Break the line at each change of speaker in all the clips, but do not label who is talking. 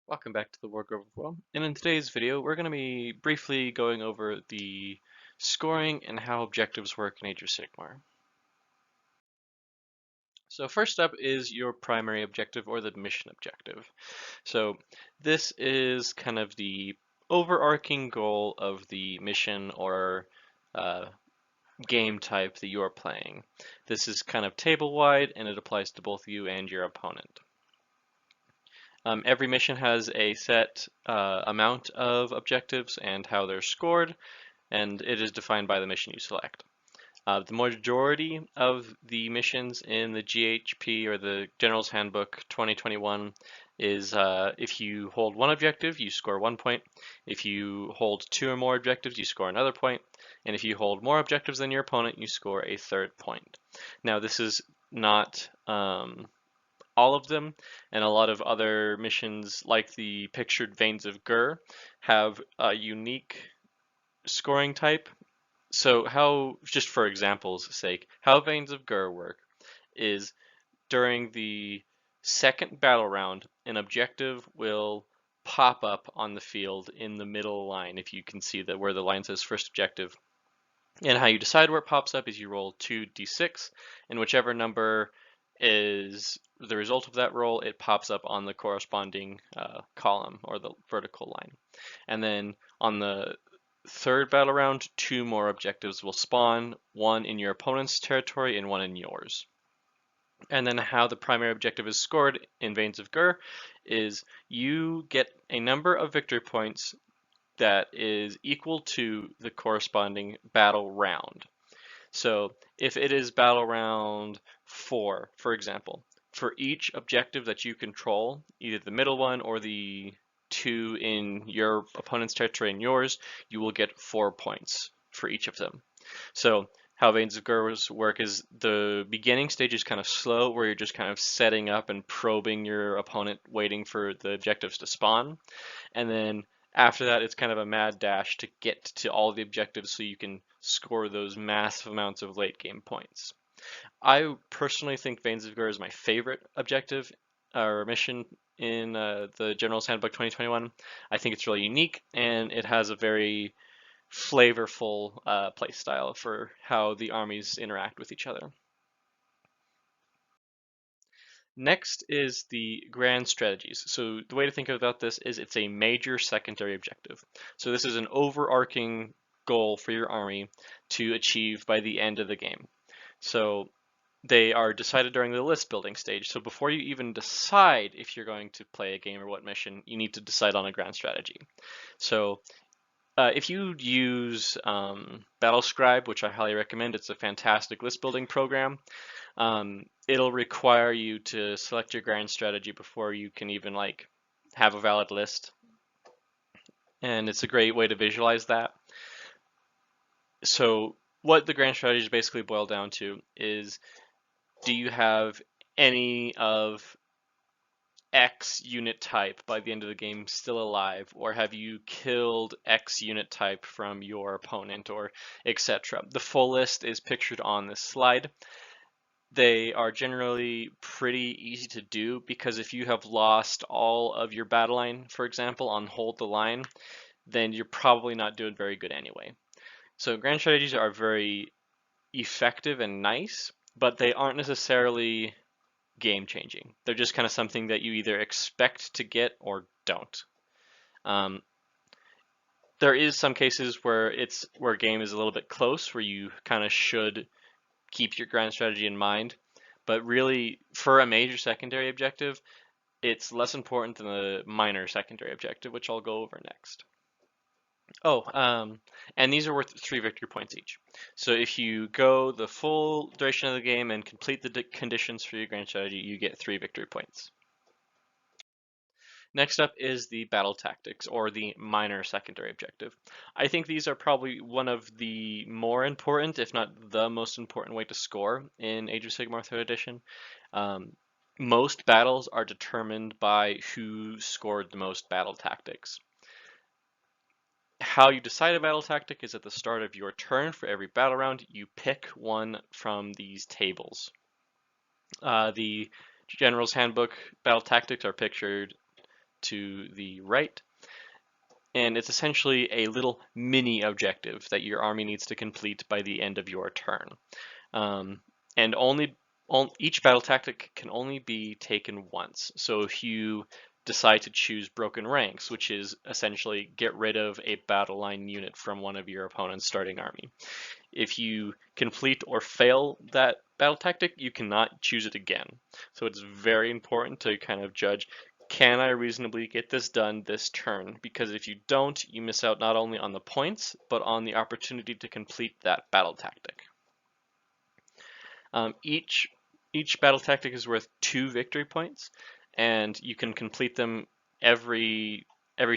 Welcome back to the Wargrove of Well. And in today's video, we're going to be briefly going over the scoring and how objectives work in Age of Sigmar. So first up is your primary objective or the mission objective. So this is kind of the overarching goal of the mission or uh, game type that you're playing. This is kind of table-wide and it applies to both you and your opponent. Every mission has a set amount of objectives and how they're scored, and it is defined by the mission you select. The majority of the missions in the GHP or the General's Handbook 2021 is if you hold one objective, you score 1 point. If you hold 2 or more objectives, you score another point. And if you hold more objectives than your opponent, you score a third point. Now, this is not all of them, and a lot of other missions, like the pictured Veins of Gur, have a unique scoring type. So how, just for example's sake, how Veins of Gur work is during the second battle round, an objective will pop up on the field in the middle line, if you can see that where the line says first objective. And how you decide where it pops up is you roll 2d6, and whichever number is the result of that roll, it pops up on the corresponding column or the vertical line. And then on the third battle round, 2 more objectives will spawn, one in your opponent's territory and one in yours. And then how the primary objective is scored in Veins of Gur is you get a number of victory points that is equal to the corresponding battle round. So if it is battle round 4, for example, for each objective that you control, either the middle one or the 2 in your opponent's territory and yours, you will get 4 points for each of them. So how Veins of Gur's work is the beginning stage is kind of slow, where you're just kind of setting up and probing your opponent, waiting for the objectives to spawn. And then after that, it's kind of a mad dash to get to all the objectives so you can score those massive amounts of late game points. I personally think Veins of Gur is my favorite objective or mission in the General's Handbook 2021. I think it's really unique and it has a very flavorful play style for how the armies interact with each other. Next is the grand strategies. So the way to think about this is it's a major secondary objective. So this is an overarching goal for your army to achieve by the end of the game. So they are decided during the list building stage. So before you even decide if you're going to play a game or what mission, you need to decide on a grand strategy. So if you use Battle Scribe, which I highly recommend, it's a fantastic list building program. It'll require you to select your grand strategy before you can even like have a valid list. And it's a great way to visualize that. So what the grand strategies basically boil down to is, do you have any of X unit type by the end of the game still alive, or have you killed X unit type from your opponent, or etc. The full list is pictured on this slide. They are generally pretty easy to do because if you have lost all of your battle line, for example, on hold the line, then you're probably not doing very good anyway. So grand strategies are very effective and nice, but they aren't necessarily game changing. They're just kind of something that you either expect to get or don't. There is some cases where a game is a little bit close, where you kind of should keep your grand strategy in mind, but really for a major secondary objective, it's less important than the minor secondary objective, which I'll go over next. Oh, and these are worth 3 victory points each. So if you go the full duration of the game and complete the conditions for your grand strategy, you get 3 victory points. Next up is the battle tactics, or the minor secondary objective. I think these are probably one of the more important, if not the most important way to score in Age of Sigmar 3rd Edition. Most battles are determined by who scored the most battle tactics. How you decide a battle tactic is at the start of your turn. For every battle round, you pick one from these tables. The General's Handbook battle tactics are pictured to the right. And it's essentially a little mini objective that your army needs to complete by the end of your turn. And each battle tactic can only be taken once. So if you decide to choose broken ranks, which is essentially get rid of a battle line unit from one of your opponent's starting army. If you complete or fail that battle tactic, you cannot choose it again. So it's very important to kind of judge, can I reasonably get this done this turn? Because if you don't, you miss out not only on the points, but on the opportunity to complete that battle tactic. Each battle tactic is worth 2 victory points, and you can complete them every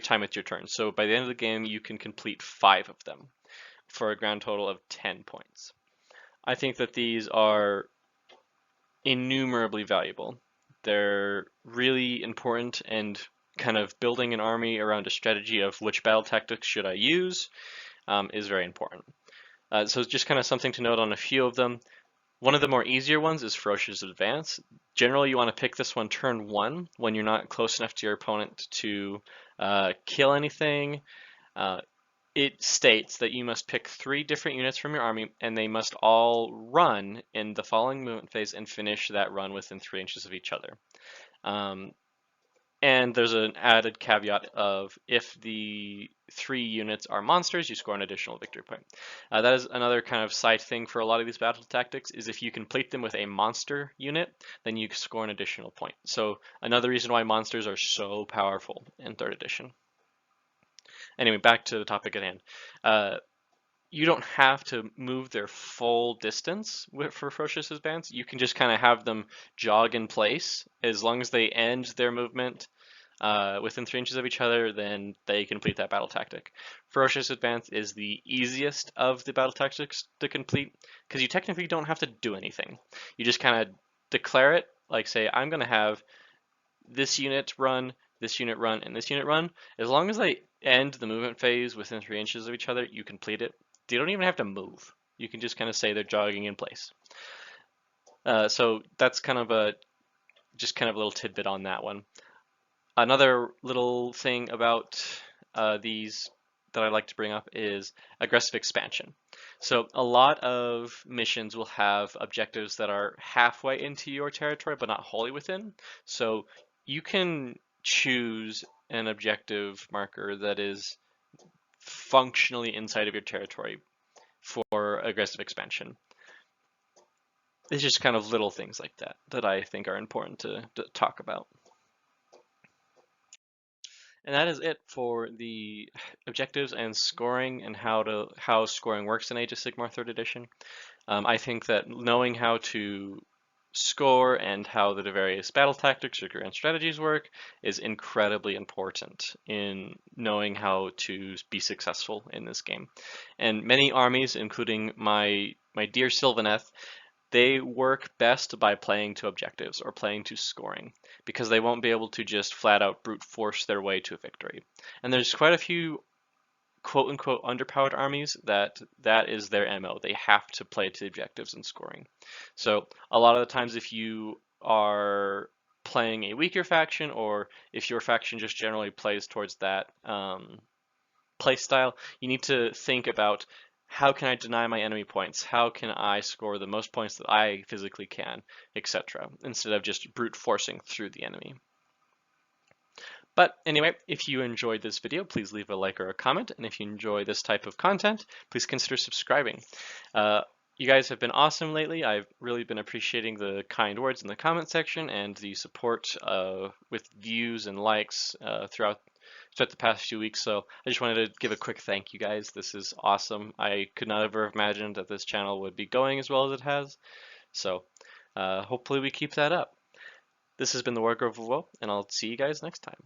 time it's your turn. So by the end of the game, you can complete 5 of them for a grand total of 10 points. I think that these are innumerably valuable. They're really important, and kind of building an army around a strategy of which battle tactics should I use is very important. So just kind of something to note on a few of them. One of the more easier ones is Ferocious Advance. Generally, you want to pick this one turn 1 when you're not close enough to your opponent to kill anything. It states that you must pick 3 different units from your army, and they must all run in the following movement phase and finish that run within 3 inches of each other. And there's an added caveat of if the 3 units are monsters, you score an additional victory point. That is another kind of side thing for a lot of these battle tactics, is if you complete them with a monster unit, then you score an additional point. So another reason why monsters are so powerful in 3rd edition. Anyway, back to the topic at hand. You don't have to move their full distance for Ferocious Advance. You can just kind of have them jog in place. As long as they end their movement within 3 inches of each other, then they complete that battle tactic. Ferocious Advance is the easiest of the battle tactics to complete, because you technically don't have to do anything. You just kind of declare it, like say, I'm going to have this unit run, this unit run, and this unit run. As long as they end the movement phase within 3 inches of each other, you complete it. You don't even have to move. You can just kind of say they're jogging in place. So that's kind of a little tidbit on that one. Another little thing about these that I'd like to bring up is aggressive expansion. So a lot of missions will have objectives that are halfway into your territory but not wholly within. So you can choose an objective marker that is functionally inside of your territory for aggressive expansion. It's just kind of little things like that that I think are important to talk about. And that is it for the objectives and scoring and how scoring works in Age of Sigmar 3rd edition. I think that knowing how to score and how the various battle tactics or grand strategies work is incredibly important in knowing how to be successful in this game. And many armies, including my dear Sylvaneth, they work best by playing to objectives or playing to scoring, because they won't be able to just flat out brute force their way to a victory. And there's quite a few quote unquote underpowered armies that is their MO. They have to play to objectives and scoring. So a lot of the times if you are playing a weaker faction, or if your faction just generally plays towards that play style, you need to think about, how can I deny my enemy points? How can I score the most points that I physically can, etc., instead of just brute forcing through the enemy. But anyway, if you enjoyed this video, please leave a like or a comment. And if you enjoy this type of content, please consider subscribing. You guys have been awesome lately. I've really been appreciating the kind words in the comment section and the support with views and likes throughout the past few weeks. So I just wanted to give a quick thank you guys. This is awesome. I could not ever have imagined that this channel would be going as well as it has. So hopefully we keep that up. This has been the Wargrove of Woe, and I'll see you guys next time.